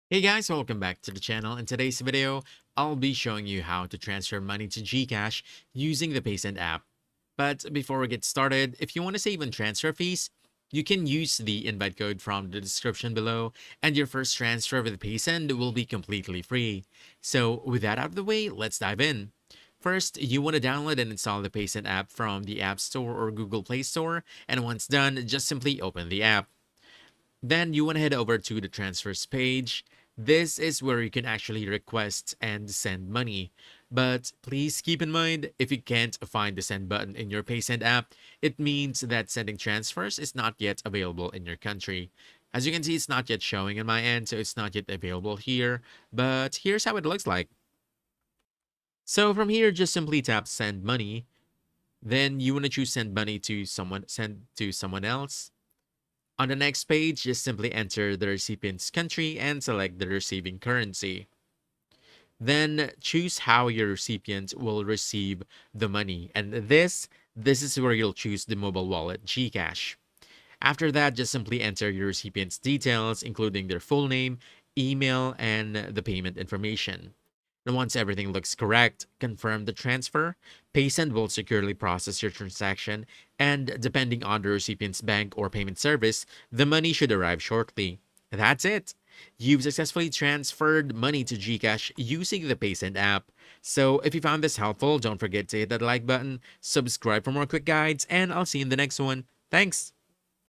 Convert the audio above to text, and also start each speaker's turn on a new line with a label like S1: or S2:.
S1: Hey guys, welcome back to the channel. In today's video, I'll be showing you how to transfer money to GCash using the Paysend app. But before we get started, if you want to save on transfer fees, you can use the invite code from the description below, and your first transfer with Paysend will be completely free. So with that out of the way, let's dive in. First, you want to download and install the Paysend app from the App Store or Google Play Store, and once done, just simply open the app. Then you want to head over to the transfers page. This is where you can actually request and send money. But please keep in mind, if you can't find the send button in your Paysend app, it means that sending transfers is not yet available in your country. As you can see, it's not yet showing on my end, so it's not yet available here. But here's how it looks like. So from here, just simply tap send money. Then you want to choose send to someone else. On the next page, just simply enter the recipient's country and select the receiving currency. Then choose how your recipient will receive the money. And this is where you'll choose the mobile wallet GCash. After that, just simply enter your recipient's details, including their full name, email, and the payment information. And once everything looks correct, confirm the transfer. Paysend will securely process your transaction, and depending on the recipient's bank or payment service, the money should arrive shortly. That's it. You've successfully transferred money to GCash using the Paysend app. So if you found this helpful, don't forget to hit that like button, subscribe for more quick guides, and I'll see you in the next one. Thanks!